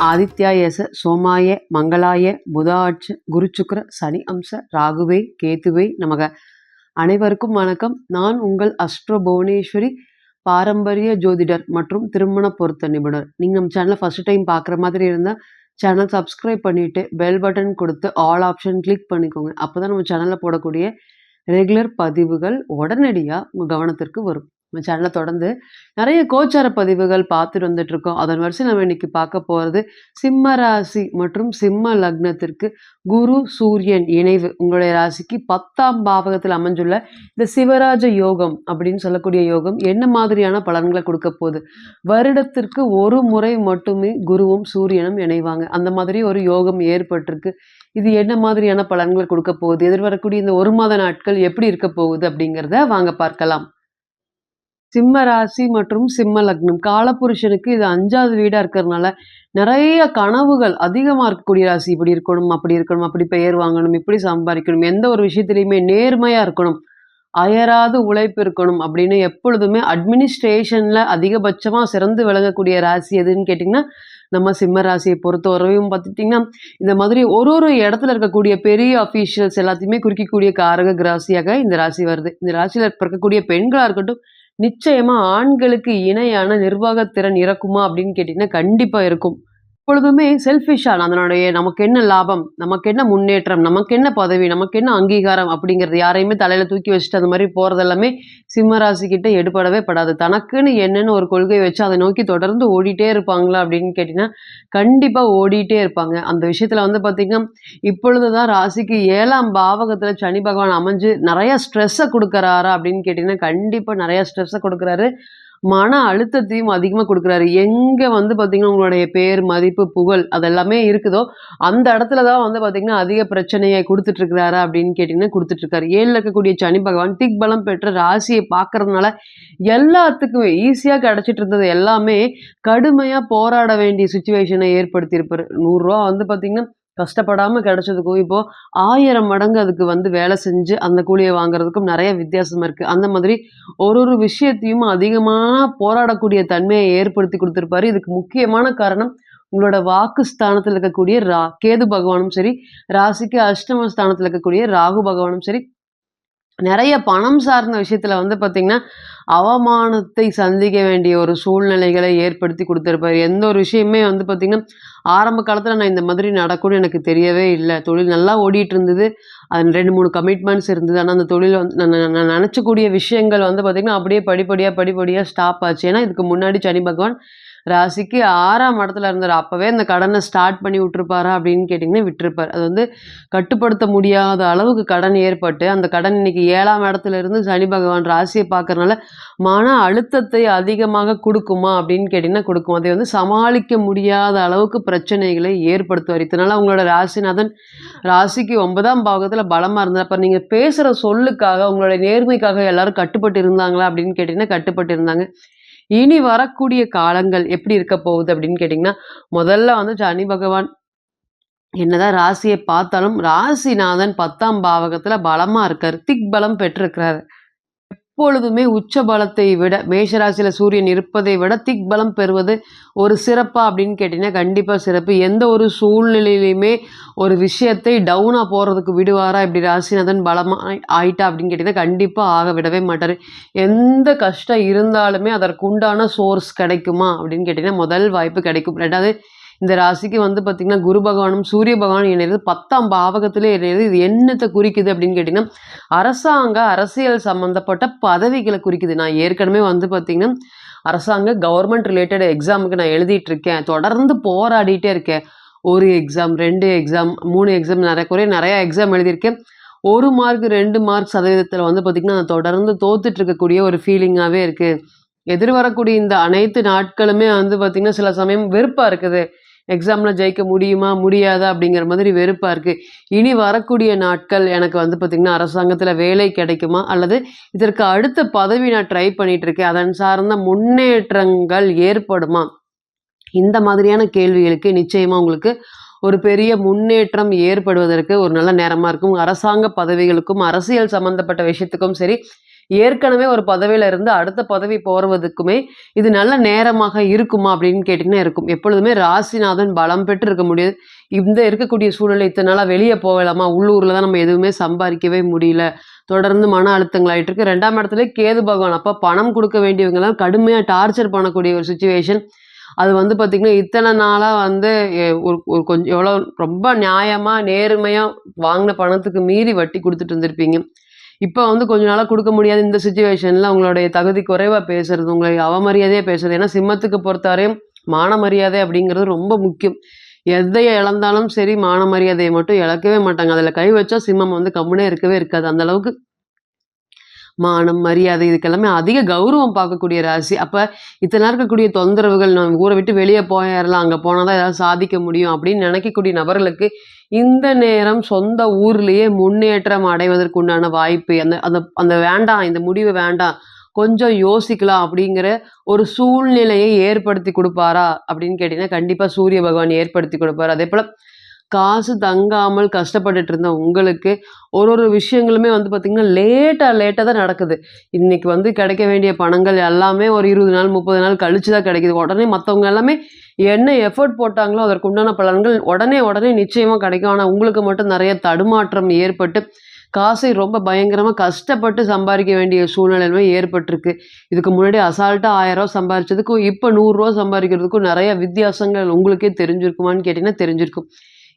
ஆதித்யாயச சோமாய மங்களாய புதாட்ச குருச்சுக்ர சனி அம்ச ராகுவே கேதுவே நமக. அனைவருக்கும் வணக்கம். நான் உங்கள் அஸ்ட்ரோ புவனேஸ்வரி, பாரம்பரிய ஜோதிடர் மற்றும் திருமண பொருத்த நிபுணர். நீங்கள் நம்ம சேனலை ஃபர்ஸ்ட் டைம் பார்க்குற மாதிரி இருந்தால் சேனல் சப்ஸ்கிரைப் பண்ணிவிட்டு பெல் பட்டன் கொடுத்து ஆல் ஆப்ஷன் கிளிக் பண்ணிக்கோங்க. அப்போ தான் நம்ம சேனலில் போடக்கூடிய ரெகுலர் பதிவுகள் உடனடியாக உங்கள் கவனத்திற்கு வரும். நம்ம சேனலை தொடர்ந்து நிறைய கோச்சார பதிவுகள் பார்த்துட்டு வந்துட்டு இருக்கோம். அதன் வரிசை நம்ம இன்னைக்கு பார்க்க போகிறது சிம்ம ராசி மற்றும் சிம்ம லக்னத்திற்கு குரு சூரியன் இணைவு உங்களுடைய ராசிக்கு 10ஆம் பாவகத்தில் அமைஞ்சுள்ள இந்த சிவராஜ யோகம் அப்படின்னு சொல்லக்கூடிய யோகம் என்ன மாதிரியான பலன்களை கொடுக்க போகுது. வருடத்திற்கு ஒரு முறை மட்டுமே குருவும் சூரியனும் இணைவாங்க. அந்த மாதிரி ஒரு யோகம் ஏற்பட்டிருக்கு. இது என்ன மாதிரியான பலன்களை கொடுக்க போகுது, எதிர்வரக்கூடிய இந்த ஒரு மாத நாட்கள் எப்படி இருக்க போகுது அப்படிங்கிறத வாங்க பார்க்கலாம். சிம்ம ராசி மற்றும் சிம்ம லக்னம் காலபுருஷனுக்கு இது 5வது வீடா இருக்கிறதுனால நிறைய கனவுகள் அதிகமாக இருக்கக்கூடிய ராசி. இப்படி இருக்கணும், அப்படி இருக்கணும், அப்படி பெயர் வாங்கணும், இப்படி சம்பாதிக்கணும், எந்த ஒரு விஷயத்துலையுமே நேர்மையாக இருக்கணும், அயராது உழைப்பு இருக்கணும் அப்படின்னு எப்பொழுதுமே அட்மினிஸ்ட்ரேஷனில் அதிகபட்சமாக சிறந்து விளங்கக்கூடிய ராசி எதுன்னு கேட்டிங்கன்னா நம்ம சிம்ம ராசியை பொறுத்தவரையும் பார்த்துட்டிங்கன்னா இந்த மாதிரி ஒரு இடத்துல இருக்கக்கூடிய பெரிய அஃபீஷியல்ஸ் எல்லாத்தையுமே குறிக்கக்கூடிய காரக ராசியாக இந்த ராசி வருது. இந்த ராசியில் இருக்கக்கூடிய பெண்களாக இருக்கட்டும், நிச்சயமா ஆண்களுக்கு இணையான நிர்வாகத்திறன் இருக்குமா அப்படின்னு கேட்டிங்கன்னா கண்டிப்பாக இருக்கும். எப்பொழுதுமே செல்ஃபிஷான அதனுடைய நமக்கு என்ன லாபம், நமக்கு என்ன முன்னேற்றம், நமக்கு என்ன பதவி, நமக்கு என்ன அங்கீகாரம் அப்படிங்கிறது யாரையுமே தலையில் தூக்கி வச்சுட்டு அந்த மாதிரி போகிறதெல்லாமே சிம்மராசி கிட்ட எடுபடவே படாது. தனக்குன்னு என்னன்னு ஒரு கொள்கை வச்சு அதை நோக்கி தொடர்ந்து ஓடிட்டே இருப்பாங்களா அப்படின்னு கேட்டிங்கன்னா கண்டிப்பாக ஓடிட்டே இருப்பாங்க. அந்த விஷயத்தில் வந்து பார்த்திங்கன்னா இப்பொழுது தான் ராசிக்கு 7ஆம் பாவகத்தில் சனி பகவான் அமைஞ்சு நிறையா ஸ்ட்ரெஸ்ஸை கொடுக்குறாரா அப்படின்னு கேட்டிங்கன்னா கண்டிப்பாக நிறையா ஸ்ட்ரெஸ்ஸை கொடுக்குறாரு. மன அழுத்தத்தையும் அதிகமாக கொடுக்குறாரு. எங்கே வந்து பார்த்திங்கன்னா உங்களுடைய பேர், மதிப்பு, புகழ் அதெல்லாமே இருக்குதோ அந்த இடத்துல தான் வந்து பார்த்திங்கன்னா அதிக பிரச்சனையை கொடுத்துட்ருக்கிறாரா அப்படின்னு கேட்டிங்கன்னா கொடுத்துட்ருக்காரு. 7ல் இருக்கக்கூடிய சனி பகவான் திக்பலம் பெற்ற ராசியை பார்க்கறதுனால எல்லாத்துக்குமே ஈஸியாக கிடச்சிட்டு இருந்தது எல்லாமே கடுமையாக போராட வேண்டிய சுச்சுவேஷனை ஏற்படுத்தியிருப்பார். 100 ரூபா வந்து பார்த்திங்கன்னா கஷ்டப்படாமல் கிடச்சதுக்கும் இப்போது 1000 மடங்கு அதுக்கு வந்து வேலை செஞ்சு அந்த கூலியை வாங்குறதுக்கும் நிறைய வித்தியாசம் இருக்குது. அந்த மாதிரி ஒரு விஷயத்தையும் அதிகமாக போராடக்கூடிய தன்மையை ஏற்படுத்தி கொடுத்துருப்பாரு. இதுக்கு முக்கியமான காரணம் உங்களோட வாக்கு ஸ்தானத்தில் இருக்கக்கூடிய கேது பகவானும் சரி, ராசிக்கு அஷ்டம ஸ்தானத்தில் இருக்கக்கூடிய ராகு பகவானும் சரி, நிறைய பணம் சார்ந்த விஷயத்தில் வந்து பார்த்திங்கன்னா அவமானத்தை சந்திக்க வேண்டிய ஒரு சூழ்நிலைகளை ஏற்படுத்தி கொடுத்துருப்பாரு. எந்த ஒரு விஷயமே வந்து பார்த்திங்கன்னா ஆரம்ப காலத்தில் நான் இந்த மாதிரி நடக்கும்னு எனக்கு தெரியவே இல்லை. தொழில் நல்லா ஓடிட்டு இருந்தது, அது 2-3 கமிட்மெண்ட்ஸ் இருந்தது. ஆனால் அந்த தொழில் வந்து நான் நினச்சக்கூடிய விஷயங்கள் வந்து பார்த்திங்கன்னா அப்படியே படிப்படியாக ஸ்டாப் ஆச்சு. ஏன்னா இதுக்கு முன்னாடி சனி பகவான் ராசிக்கு 6ஆம் இடத்துல இருந்தார். அப்போவே இந்த கடனை ஸ்டார்ட் பண்ணி விட்டுருப்பாரா அப்படின்னு கேட்டிங்கன்னா விட்டுருப்பார். அது வந்து கட்டுப்படுத்த முடியாத அளவுக்கு கடன் ஏற்பட்டு அந்த கடன் இன்னைக்கு 7ஆம் இடத்துல இருந்து சனி பகவான் ராசியை பார்க்கறனால மன அழுத்தத்தை அதிகமாக கொடுக்குமா அப்படின்னு கேட்டிங்கன்னா கொடுக்கும். அதை வந்து சமாளிக்க முடியாத அளவுக்கு பிரச்சனைகளை ஏற்படுத்துவார். இதனால் அவங்களோட ராசிநாதன் ராசிக்கு 9ஆம் பாவகத்தில் பலமாக இருந்தார். அப்போ நீங்கள் பேசுகிற சொல்லுக்காக உங்களுடைய நேர்மைக்காக எல்லாரும் கட்டுப்பட்டு இருந்தாங்களா அப்படின்னு கேட்டிங்கன்னா கட்டுப்பட்டு இருந்தாங்க. இனி வரக்கூடிய காலங்கள் எப்படி இருக்க போகுது அப்படின்னு கேட்டிங்கன்னா முதல்ல வந்து சனி பகவான் என்னதான் ராசியை பார்த்தாலும் ராசிநாதன் 10ஆம் பாவகத்தில் பலமாக இருக்கார், திக்பலம் பெற்றிருக்கிறாரு. எப்பொழுதுமே உச்ச பலத்தை விட மேஷராசியில் சூரியன் இருப்பதை விட திக்பலம் பெறுவது ஒரு சிறப்பா அப்படின்னு கேட்டிங்கன்னா கண்டிப்பாக சிறப்பு. எந்த ஒரு சூழ்நிலையிலையுமே ஒரு விஷயத்தை டவுனாக போகிறதுக்கு விடுவாரா இப்படி ராசிநாதன் பலமாக ஆயிட்டா அப்படின்னு கேட்டிங்கன்னா கண்டிப்பாக ஆக விடவே மாட்டார். எந்த கஷ்டம் இருந்தாலுமே அதற்கு உண்டான சோர்ஸ் கிடைக்குமா அப்படின்னு கேட்டிங்கன்னா முதல் வாய்ப்பு கிடைக்கும். 2வது இந்த ராசிக்கு வந்து பார்த்திங்கன்னா குரு பகவானும் சூரிய பகவானும் இணையிறது 10ஆம் பாவகத்திலே இணையிறது. இது என்னத்தை குறிக்குது அப்படின்னு கேட்டிங்கன்னா அரசியல் சம்மந்தப்பட்ட பதவிகளை குறிக்குது. நான் ஏற்கனவே வந்து பார்த்திங்கன்னா கவர்மெண்ட் ரிலேட்டட் எக்ஸாமுக்கு நான் எழுதிட்டுருக்கேன், தொடர்ந்து போராடிட்டே இருக்கேன். 1 எக்ஸாம், 2 எக்ஸாம், 3 எக்ஸாம், நிறையா எக்ஸாம் எழுதியிருக்கேன். 1 மார்க் 2 மார்க் சதவீதத்தில் வந்து பார்த்திங்கன்னா நான் தொடர்ந்து தோத்துட்டு இருக்கக்கூடிய ஒரு ஃபீலிங்காகவே இருக்குது. எதிர்வரக்கூடிய இந்த அனைத்து நாட்களுமே வந்து பார்த்திங்கன்னா சில சமயம் வெறுப்பாக இருக்குது. எக்ஸாமில் ஜெயிக்க முடியுமா முடியாதா அப்படிங்கிற மாதிரி வெறுப்பாக இருக்குது. இனி வரக்கூடிய நாட்கள் எனக்கு வந்து பார்த்திங்கன்னா அரசாங்கத்தில் வேலை கிடைக்குமா அல்லது இதற்கு அடுத்த பதவி நான் ட்ரை பண்ணிகிட்ருக்கேன், அதன் சார்ந்த முன்னேற்றங்கள் ஏற்படுமா, இந்த மாதிரியான கேள்விகளுக்கு நிச்சயமாக உங்களுக்கு ஒரு பெரிய முன்னேற்றம் ஏற்படுவதற்கு ஒரு நல்ல நேரமாக இருக்கும். அரசாங்க பதவிகளுக்கும் அரசியல் சம்மந்தப்பட்ட விஷயத்துக்கும் சரி, ஏற்கனவே ஒரு பதவியில இருந்து அடுத்த பதவி போறதுக்குமே இது நல்ல நேரமாக இருக்குமா அப்படின்னு கேட்டீங்கன்னா இருக்கும். எப்பொழுதுமே ராசிநாதன் பலம் பெற்று இருக்க முடியாது. இந்த இருக்கக்கூடிய சூழ்நிலை இத்தனை நாளா வெளியே போகலாமா, உள்ளூர்ல தான் நம்ம எதுவுமே சம்பாதிக்கவே முடியல, தொடர்ந்து மன அழுத்தங்கள் ஆயிட்டு இருக்கு. 2ஆம் இடத்துல கேது பகவான், அப்ப பணம் கொடுக்க வேண்டியவங்க எல்லாம் கடுமையா டார்ச்சர் பண்ணக்கூடிய ஒரு சுச்சுவேஷன். அது வந்து பார்த்தீங்கன்னா, இத்தனை நாளா வந்து ஒரு ஒரு கொஞ்சம் எவ்வளோ ரொம்ப நியாயமா, நேர்மையா வாங்கின பணத்துக்கு மீறி வட்டி குடுத்துட்டு இருந்திருப்பீங்க. இப்ப வந்து கொஞ்ச நாளா குடுக்க முடியாத இந்த சிச்சுவேஷன்ல உங்களுடைய தகுதி குறைவா பேசுறது, உங்களை அவமரியாதையா பேசுறது. ஏன்னா சிம்மத்துக்கு பொறுத்தவரையும் மான மரியாதை அப்படிங்கிறது ரொம்ப முக்கியம். எதை இழந்தாலும் சரி, மான மரியாதையை மட்டும் இழக்கவே மாட்டாங்க. அதுல கை வச்சா சிம்மம் வந்து கம்முனே இருக்கவே இருக்காது. அந்த அளவுக்கு மானம், மரியாதை இதுக்கெல்லாமே அதிக கௌரவம் பார்க்கக்கூடிய ராசி. அப்ப இத்தனை நாள் இருக்கக்கூடிய தொந்தரவுகள், நான் ஊரை விட்டு வெளியே போயிரலாம், அங்க போனா தான் ஏதாவது சாதிக்க முடியும் அப்படின்னு நினைக்கக்கூடிய நபர்களுக்கு இந்த நேரம் சொந்த ஊர்லயே முன்னேற்றம் அடைவதற்கு உண்டான வாய்ப்பு. அந்த அந்த அந்த வேண்டாம், இந்த முடிவு வேண்டாம், கொஞ்சம் யோசிக்கலாம் அப்படிங்கிற ஒரு சூழ்நிலையை ஏற்படுத்தி குடுப்பாரா அப்படின்னு கேட்டீங்கன்னா, கண்டிப்பா சூரிய பகவான் ஏற்படுத்தி குடுப்பாரு. அதேபோல காசு தங்காமல் கஷ்டப்பட்டுட்டு இருந்த உங்களுக்கு ஒரு ஒரு விஷயங்களுமே வந்து பார்த்தீங்கன்னா, லேட்டா தான் நடக்குது. இன்னைக்கு வந்து கிடைக்க வேண்டிய பணங்கள் எல்லாமே ஒரு 20 நாள், 30 நாள் கழிச்சு தான் கிடைக்குது. உடனே மத்தவங்க எல்லாமே என்ன எஃபோர்ட் போட்டாங்களோ, அதற்கு உண்டான பலன்கள் உடனே நிச்சயமா கிடைக்கும். ஆனா உங்களுக்கு மட்டும் நெறைய தடுமாற்றம் ஏற்பட்டு, காசை ரொம்ப பயங்கரமா கஷ்டப்பட்டு சம்பாரிக்க வேண்டிய சூழ்நிலையுமே ஏற்பட்டிருக்கு. இதுக்கு முன்னாடி அசால்ட்டா ரூ. 1000 சம்பாரிச்சதுக்கும், இப்ப ரூ. 100 சம்பாரிக்கிறதுக்கும் நெறைய வித்தியாசங்கள் உங்களுக்கே தெரிஞ்சிருக்குமான்னு கேட்டீங்கன்னா தெரிஞ்சிருக்கும்.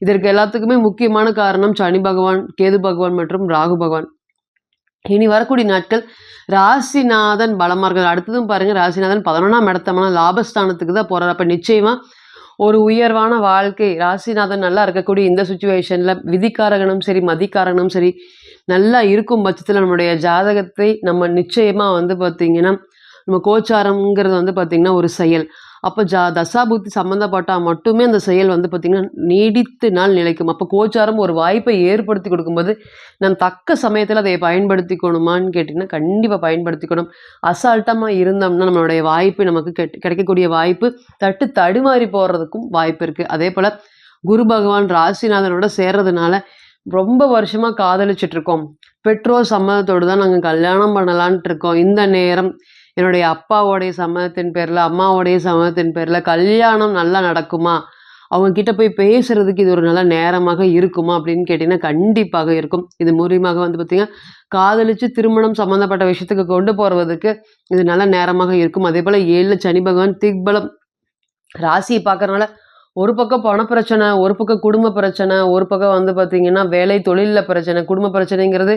இதற்கு எல்லாத்துக்குமே முக்கியமான காரணம் சனி பகவான், கேது பகவான் மற்றும் ராகு பகவான். இனி வரக்கூடிய நாட்கள் ராசிநாதன் பலமா இருக்கிறது. அடுத்ததும் பாருங்க, ராசிநாதன் 11ஆம் இடத்தமான லாபஸ்தானத்துக்கு தான் போறாரு. அப்ப நிச்சயமா ஒரு உயர்வான வாழ்க்கை ராசிநாதன் நல்லா இருக்கக்கூடிய இந்த சுச்சுவேஷன்ல விதிக்காரகனும் சரி, மதிக்காரகனும் சரி நல்லா இருக்கும் பட்சத்துல நம்மளுடைய ஜாதகத்தை நம்ம நிச்சயமா வந்து பார்த்தீங்கன்னா, நம்ம கோச்சாரம்ங்கிறது வந்து பார்த்தீங்கன்னா ஒரு செயல். அப்ப தசாபுத்தி சம்மந்தப்பட்டா மட்டுமே அந்த செயல் வந்து பார்த்தீங்கன்னா, நீடித்து நாள் நிலைக்கும். அப்ப கோச்சாரம் ஒரு வாய்ப்பை ஏற்படுத்தி கொடுக்கும்போது, நான் தக்க சமயத்துல அதை பயன்படுத்திக்கணுமான்னு கேட்டீங்கன்னா, கண்டிப்பா பயன்படுத்திக்கணும். அசால்ட்டமா இருந்தோம்னா, நம்மளுடைய வாய்ப்பு நமக்கு கிடைக்கக்கூடிய வாய்ப்பு தடுமாறி போறதுக்கும் வாய்ப்பு இருக்கு. அதேபோல குரு பகவான் ராசிநாதனோட சேர்றதுனால, ரொம்ப வருஷமா காதலிச்சுட்டு இருக்கோம். பெற்றோர் சம்மதத்தோடு தான் நாங்க கல்யாணம் பண்ணலான்ட்டு இருக்கோம். இந்த நேரம் என்னுடைய அப்பாவோடைய சம்மதத்தின் பேர்ல, அம்மாவோடைய சம்மதத்தின் பேர்ல கல்யாணம் நல்லா நடக்குமா? அவங்க கிட்ட போய் பேசுறதுக்கு இது ஒரு நல்ல நேரமாக இருக்குமா? அப்படின்னு கேட்டீங்கன்னா, கண்டிப்பாக இருக்கும். இது மூலியமாக வந்து பார்த்தீங்கன்னா, காதலிச்சு திருமணம் சம்மந்தப்பட்ட விஷயத்துக்கு கொண்டு போறதுக்கு இது நல்ல நேரமாக இருக்கும். அதேபோல 7ல சனி பகவான் திக்பலம் ராசியை பார்க்கறனால, ஒரு பக்கம் பணப்பிரச்சனை, ஒரு பக்கம் குடும்ப பிரச்சனை, ஒரு பக்கம் வந்து பார்த்தீங்கன்னா, வேலை தொழில்ல பிரச்சனை. குடும்ப பிரச்சனைங்கிறது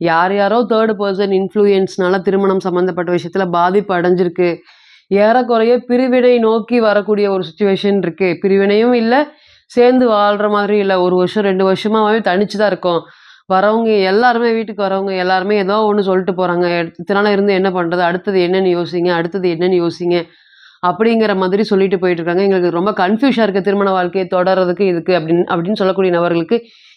யாரோ 3 பெர்சன் இன்ஃப்ளூயன்ஸ்னால திருமணம் சம்மந்தப்பட்ட விஷயத்துல பாதிப்பு அடைஞ்சிருக்கு. ஏறக்குறைய பிரிவினை நோக்கி வரக்கூடிய ஒரு சிச்சுவேஷன் இருக்கு. பிரிவினையும் இல்ல, சேர்ந்து வாழ்ற மாதிரி இல்ல. 1 வருஷம், 2 வருஷமாவே தனிச்சு தான் இருக்கோம். வரவங்க எல்லாருமே, வீட்டுக்கு வரவங்க எல்லாருமே ஏதோ ஒண்ணு சொல்லிட்டு போறாங்க. இத்தன நாளா இருந்து என்ன பண்றது? அடுத்தது என்னன்னு யோசிங்க, அடுத்தது என்னன்னு யோசிங்க. அப்படிங்கிற மாதிரி சொல்லிட்டு போயிட்டு இருக்காங்க. எங்களுக்கு ரொம்ப கன்ஃப்யூஷனா இருக்கு திருமண வாழ்க்கையை தொடர்றதுக்கு இதுக்கு அப்படின்னு சொல்லக்கூடிய நபர்களுக்கு,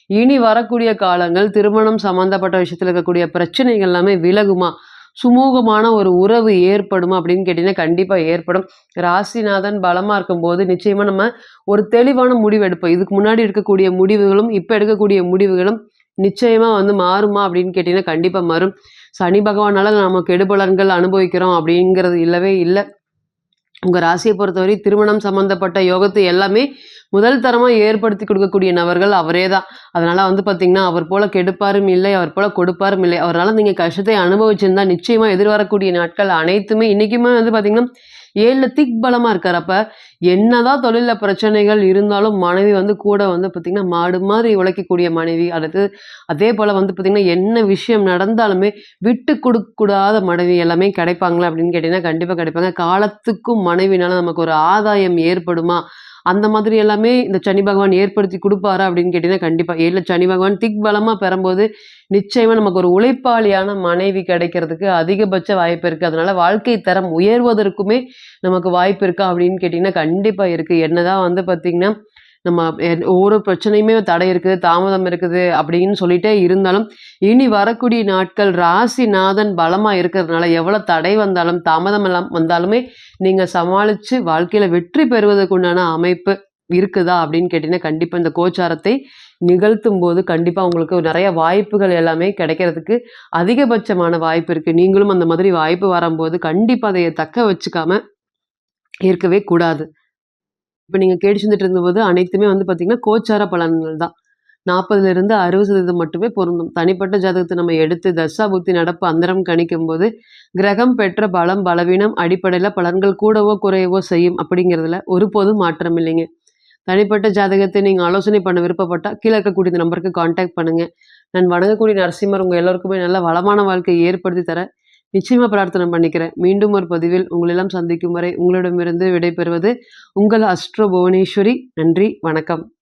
இனி வரக்கூடிய காலங்கள் திருமணம் சம்மந்தப்பட்ட விஷயத்துல இருக்கக்கூடிய பிரச்சனைகள் எல்லாமே விலகுமா? சுமூகமான ஒரு உறவு ஏற்படுமா? அப்படின்னு கேட்டீங்கன்னா, கண்டிப்பா ஏற்படும். ராசிநாதன் பலமா இருக்கும்போது நிச்சயமா நம்ம ஒரு தெளிவான முடிவு எடுப்போம். இதுக்கு முன்னாடி இருக்கக்கூடிய முடிவுகளும், இப்ப எடுக்கக்கூடிய முடிவுகளும் நிச்சயமா வந்து மாறுமா? அப்படின்னு கேட்டீங்கன்னா, கண்டிப்பா மாறும். சனி பகவானால நம்ம கெடுபலன்கள் அனுபவிக்கிறோம் அப்படிங்கிறது இல்லவே இல்ல. உங்க ராசியை பொறுத்தவரை திருமணம் சம்பந்தப்பட்ட யோகத்தை எல்லாமே முதல் தரமா ஏற்படுத்தி கொடுக்கக்கூடிய நபர்கள் அவரே தான். அதனால வந்து பார்த்தீங்கன்னா, அவர் போல கெடுப்பாரும் இல்லை, அவர் போல கொடுப்பாரும் இல்லை. அவரால நீங்க கஷ்டத்தை அனுபவிச்சிருந்தா நிச்சயமா எதிர்வரக்கூடிய நாட்கள் அனைத்துமே இன்னைக்குமே வந்து பார்த்தீங்கன்னா, 7ல திக்பலமா இருக்காரு. அப்ப என்னதான் தொழில்ல பிரச்சனைகள் இருந்தாலும் மனைவி வந்து கூட வந்து பார்த்தீங்கன்னா, மாடு மாதிரி உழைக்கக்கூடிய மனைவி. அடுத்து அதே போல வந்து பார்த்தீங்கன்னா, என்ன விஷயம் நடந்தாலுமே விட்டு குடுக்கூடாத மனைவி எல்லாமே கிடைப்பாங்களா அப்படின்னு கேட்டீங்கன்னா, கண்டிப்பா கிடைப்பாங்க. காலத்துக்கும் மனைவினால நமக்கு ஒரு ஆதாயம் ஏற்படுமா? அந்த மாதிரி எல்லாமே இந்த சனி பகவான் ஏற்படுத்தி குடுப்பாரா அப்படின்னு கேட்டீங்கன்னா, கண்டிப்பா. 7ல சனி பகவான் திக்பலமா பெறும்போது, நிச்சயமா நமக்கு ஒரு உழைப்பாளியான மனைவி கிடைக்கிறதுக்கு அதிகபட்ச வாய்ப்பு இருக்கு. அதனால வாழ்க்கை தரம் உயர்வதற்குமே நமக்கு வாய்ப்பு இருக்கா அப்படின்னு கேட்டீங்கன்னா, கண்டிப்பா இருக்கு. என்னதான் வந்து பார்த்தீங்கன்னா, நம்ம ஒவ்வொரு பிரச்சனையுமே தடை இருக்குது, தாமதம் இருக்குது அப்படின்னு சொல்லிட்டே இருந்தாலும், இனி வரக்கூடிய நாட்கள் ராசிநாதன் பலமா இருக்கிறதுனால, எவ்வளவு தடை வந்தாலும், தாமதம் எல்லாம் வந்தாலுமே, நீங்க சமாளிச்சு வாழ்க்கையில வெற்றி பெறுவதற்கு உண்டான அமைப்பு இருக்குதா அப்படின்னு கேட்டீங்கன்னா, கண்டிப்பா இந்த கோச்சாரத்தை நிகழ்த்தும்போது கண்டிப்பா உங்களுக்கு நெறைய வாய்ப்புகள் எல்லாமே கிடைக்கிறதுக்கு அதிகபட்சமான வாய்ப்பு இருக்கு. நீங்களும் அந்த மாதிரி வாய்ப்பு வரம்போது கண்டிப்பா அதைய தக்க வச்சுக்காம இருக்கவே கூடாது. இப்ப நீங்க கேட்டு செஞ்சுட்டு இருந்தபோது அனைத்துமே வந்து பார்த்தீங்கன்னா, கோச்சார பலன்கள் தான். 40லிருந்து 60% மட்டுமே பொருந்தும். தனிப்பட்ட ஜாதகத்த நம்ம எடுத்து தசா, புத்தி, நடப்பு, அந்தரம் கணிக்கும்போது, கிரகம் பெற்ற பலம், பலவீனம் அடிப்படையில பலன்கள் கூடவோ, குறையவோ செய்யும் அப்படிங்கிறதுல ஒருபோதும் மாற்றம் இல்லைங்க. தனிப்பட்ட ஜாதகத்தை நீங்க ஆலோசனை பண்ண விருப்பப்பட்டா, கீழ இருக்கக்கூடிய இந்த நம்பருக்கு கான்டாக்ட் பண்ணுங்க. நான் வணங்கக்கூடிய நரசிம்மர் உங்க எல்லோருக்குமே நல்ல வளமான வாழ்க்கையை ஏற்படுத்தி தர நிச்சயமா பிரார்த்தனை பண்ணிக்கிறேன். மீண்டும் ஒரு பதிவில் உங்களெல்லாம் சந்திக்கும் வரை உங்களிடமிருந்து விடைபெறுவது உங்கள் அஸ்ட்ரோ புவனேஸ்வரி. நன்றி, வணக்கம்.